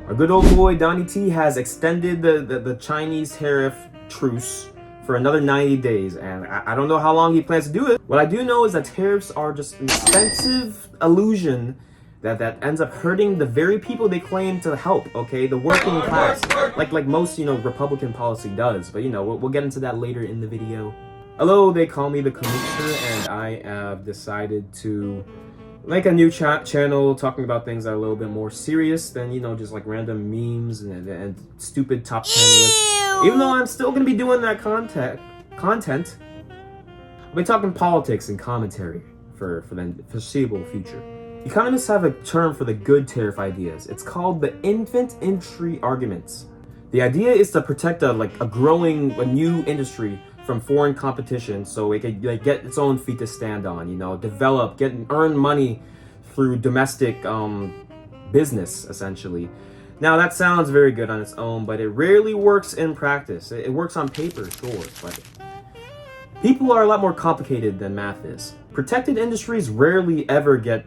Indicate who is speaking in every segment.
Speaker 1: Our good old boy Donnie T has extended the Chinese tariff truce for another 90 days, and I don't know how long he plans to do it. What I do know is that tariffs are just an expensive illusion that ends up hurting the very people they claim to help, okay? The working class, like most, Republican policy does. But, we'll get into that later in the video. Hello, they call me the Kamookster, and I have decided to make a new channel talking about things that are a little bit more serious than, just like random memes and stupid top 10 lists. Even though I'm still going to be doing that content, I'll be talking politics and commentary for the foreseeable future. Economists have a term for the good tariff ideas. It's called the infant entry arguments. The idea is to protect a new industry from foreign competition, so it can get its own feet to stand on, develop, earn money through domestic business, essentially. Now that sounds very good on its own, but it rarely works in practice. It works on paper, sure, but people are a lot more complicated than math is. Protected industries rarely ever get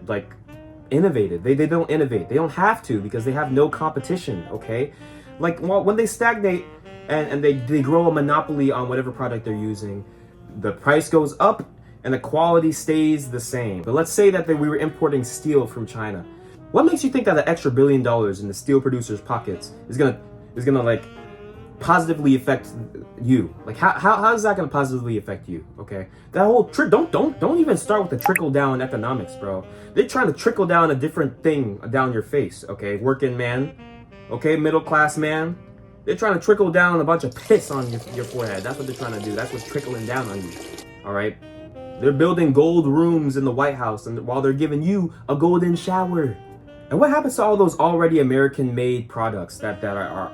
Speaker 1: innovated. They don't innovate. They don't have to because they have no competition, okay? When they stagnate and they grow a monopoly on whatever product they're using, the price goes up and the quality stays the same. But let's say that we were importing steel from China. What makes you think that the extra $1 billion in the steel producers' pockets is gonna positively affect you? How is that gonna positively affect you? Okay, that whole don't even start with the trickle down economics, bro. They're trying to trickle down a different thing down your face. Okay, working man, okay, middle class man. They're trying to trickle down a bunch of piss on your forehead. That's what they're trying to do. That's what's trickling down on you. All right, they're building gold rooms in the White House, and while they're giving you a golden shower. And what happens to all those already American-made products that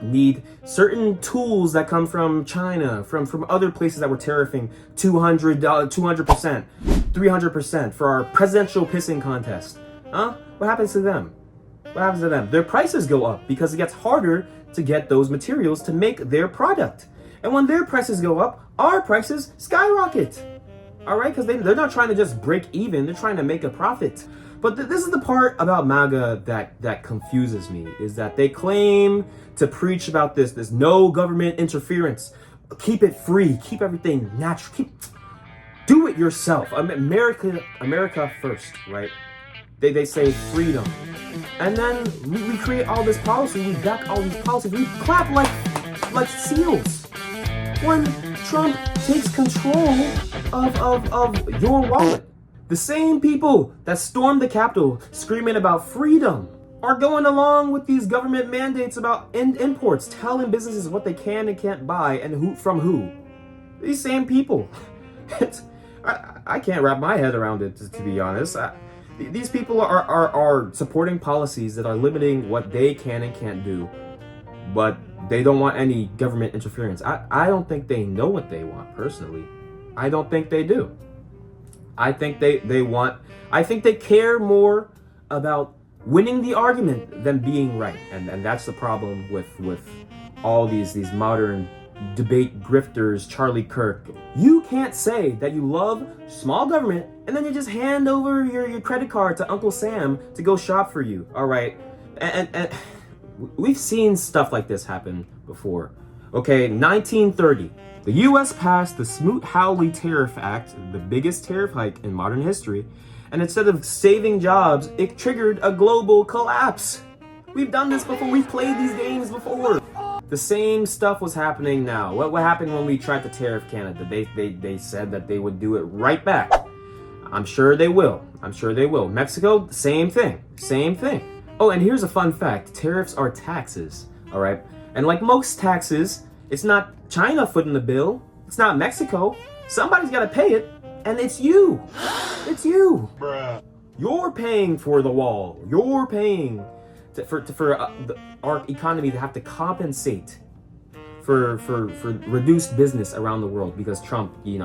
Speaker 1: need certain tools that come from China, from other places that were tariffing 200%, 300% for our presidential pissing contest? Huh? What happens to them? What happens to them? Their prices go up because it gets harder to get those materials to make their product. And when their prices go up, our prices skyrocket. All right? Because they're not trying to just break even. They're trying to make a profit. But this is the part about MAGA that confuses me, is that they claim to preach about this no government interference. Keep it free. Keep everything natural. Do it yourself. America first, right? They say freedom. And then we create all this policy. We back all these policies. We clap like seals when Trump takes control of your wallet. The same people that stormed the Capitol screaming about freedom are going along with these government mandates about imports, telling businesses what they can and can't buy and from who. These same people. I can't wrap my head around it, to be honest. These people are supporting policies that are limiting what they can and can't do, but they don't want any government interference. I don't think they know what they want, personally. I don't think they do. I think they care more about winning the argument than being right. And that's the problem with all these modern debate grifters, Charlie Kirk. You can't say that you love small government and then you just hand over your credit card to Uncle Sam to go shop for you. All right. And we've seen stuff like this happen before. Okay, 1930. The U.S. passed the Smoot-Hawley Tariff Act, the biggest tariff hike in modern history, and instead of saving jobs, it triggered a global collapse. We've done this before. We've played these games before. The same stuff was happening now. What happened when we tried to tariff Canada? They said that they would do it right back. I'm sure they will. Mexico, same thing. Oh, and here's a fun fact. Tariffs are taxes, all right? And like most taxes, it's not China footing the bill. It's not Mexico. Somebody's got to pay it, and it's you. It's you. Bruh. You're paying for the wall. You're paying for our economy to have to compensate for reduced business around the world because Trump, he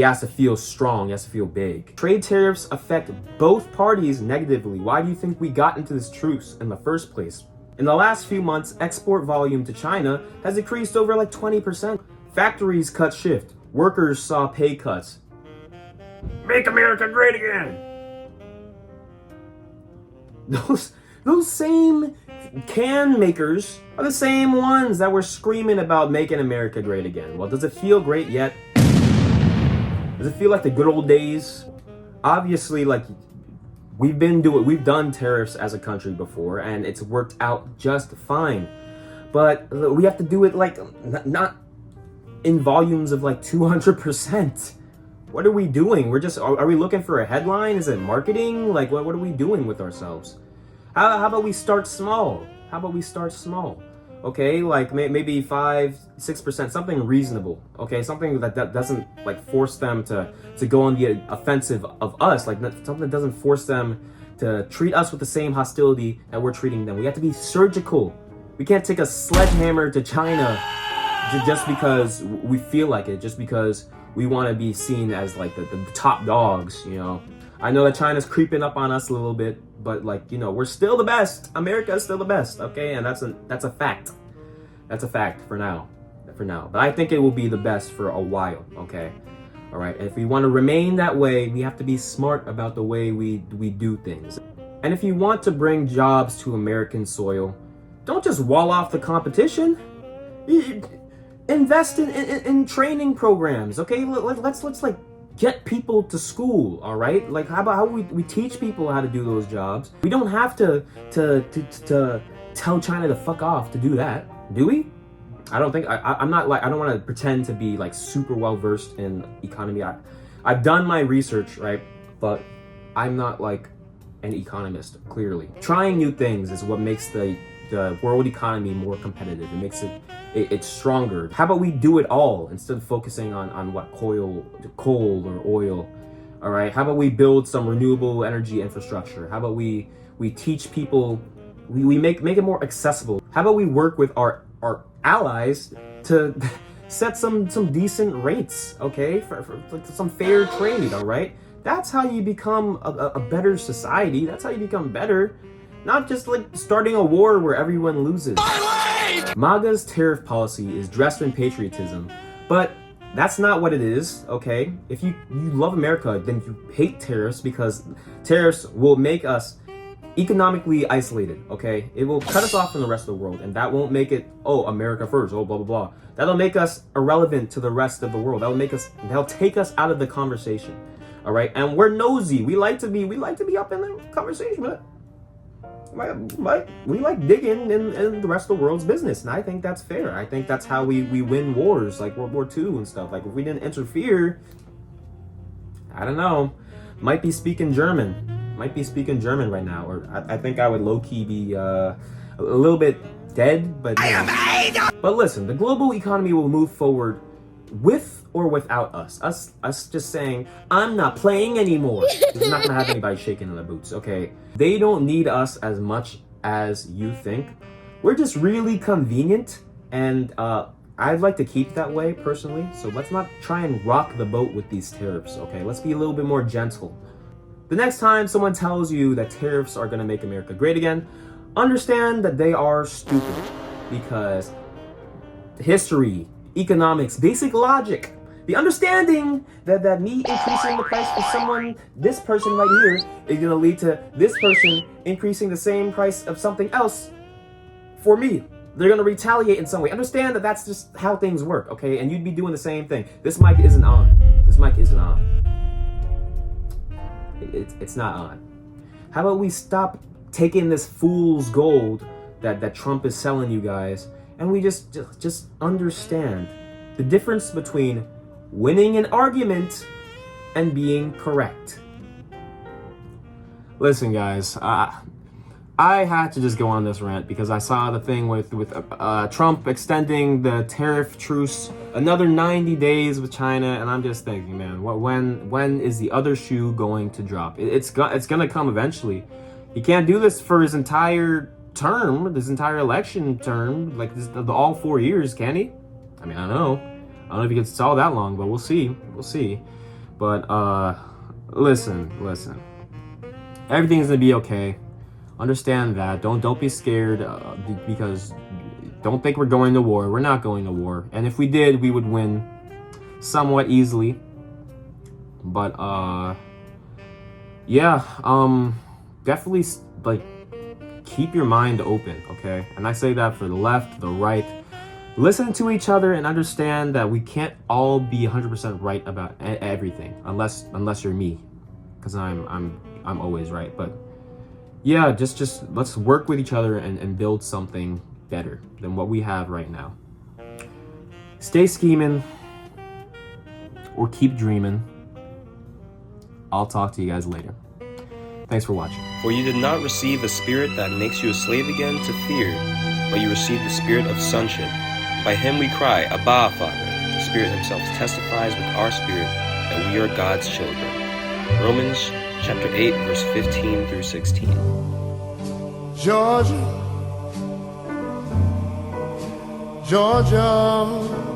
Speaker 1: has to feel strong. He has to feel big. Trade tariffs affect both parties negatively. Why do you think we got into this truce in the first place? In the last few months, export volume to China has decreased over 20%. Factories cut shift. Workers saw pay cuts. Make America great again. those same can makers are the same ones that were screaming about making America great again. Well, does it feel great yet? Does it feel like the good old days? Obviously, like, we've done tariffs as a country before, and it's worked out just fine. But we have to do it like not in volumes of like 200%. What are we doing? Are we looking for a headline? Is it marketing? Like, what are we doing with ourselves? How about we start small? Okay, like maybe 5-6%, something reasonable. Okay, something that doesn't like force them to go on the offensive of us. Like something that doesn't force them to treat us with the same hostility that we're treating them. We have to be surgical. We can't take a sledgehammer to China just because we feel like it, just because we want to be seen as like the top dogs, you know. I know that China's creeping up on us a little bit, but like, you know, we're still the best. America is still the best, okay? And that's a fact. That's a fact for now. But I think it will be the best for a while, okay? All right, and if we want to remain that way, we have to be smart about the way we do things. And if you want to bring jobs to American soil, don't just wall off the competition. Invest in training programs, okay? Let's like get people to school, all right? Like how we teach people how to do those jobs. We don't have to tell China to fuck off to do that, do we? I don't think I'm not like, I don't want to pretend to be like super well versed in economy. I've done my research, right? But I'm not like an economist, clearly. Trying new things is what makes the world economy more competitive. It makes it's stronger. How about we do it all instead of focusing on what coal or oil? All right. How about we build some renewable energy infrastructure? How about we teach people? We make it more accessible. How about we work with our allies to set some decent rates? Okay, for some fair trade. All right. That's how you become a better society. That's how you become better. Not just like starting a war where everyone loses. MAGA's tariff policy is dressed in patriotism, but that's not what it is, okay? If you love America, then you hate tariffs because tariffs will make us economically isolated, okay? It will cut us off from the rest of the world, and that won't make it, oh, America first, oh, blah, blah, blah. That'll make us irrelevant to the rest of the world. That'll take us out of the conversation, all right? And we're nosy. We like to be up in the conversation, but we like digging in the rest of the world's business, and I think that's fair. I think that's how we win wars like World War II and stuff. Like if we didn't interfere, I don't know, might be speaking German right now, or I think I would low-key be a little bit dead, but you know. But listen, the global economy will move forward with or without us just saying, I'm not playing anymore. It's not gonna have anybody shaking in their boots, okay? They don't need us as much as you think. We're just really convenient, and I'd like to keep that way personally, so let's not try and rock the boat with these tariffs, okay? Let's be a little bit more gentle. The next time someone tells you that tariffs are gonna make America great again, understand that they are stupid, because history, economics, basic logic, the understanding that me increasing the price for someone, this person right here, is going to lead to this person increasing the same price of something else for me. They're going to retaliate in some way. Understand that that's just how things work, okay? And you'd be doing the same thing. This mic isn't on. It's not on. How about we stop taking this fool's gold that Trump is selling you guys, and we just understand the difference between winning an argument and being correct. Listen, guys, I had to just go on this rant because I saw the thing with Trump extending the tariff truce another 90 days with China, and I'm just thinking, man, when is the other shoe going to drop? It's gonna come eventually. He can't do this for his entire term, this entire election term, like all 4 years, can he? I mean, I don't know if he can stall that long, but we'll see. But listen, everything's gonna be okay. Understand that. Don't be scared, because don't think we're going to war. We're not going to war, and if we did, we would win somewhat easily. But yeah, definitely like keep your mind open, okay? And I say that for the left, the right. Listen to each other and understand that we can't all be 100% right about everything, unless you're me, because I'm always right. But yeah, just let's work with each other and build something better than what we have right now. Stay scheming or keep dreaming. I'll talk to you guys later. Thanks for watching.
Speaker 2: For you did not receive a spirit that makes you a slave again to fear, but you received the spirit of sonship. By him we cry, Abba, Father. The Spirit himself testifies with our spirit that we are God's children. Romans chapter 8, verse 15 through 16.
Speaker 3: Georgia, Georgia.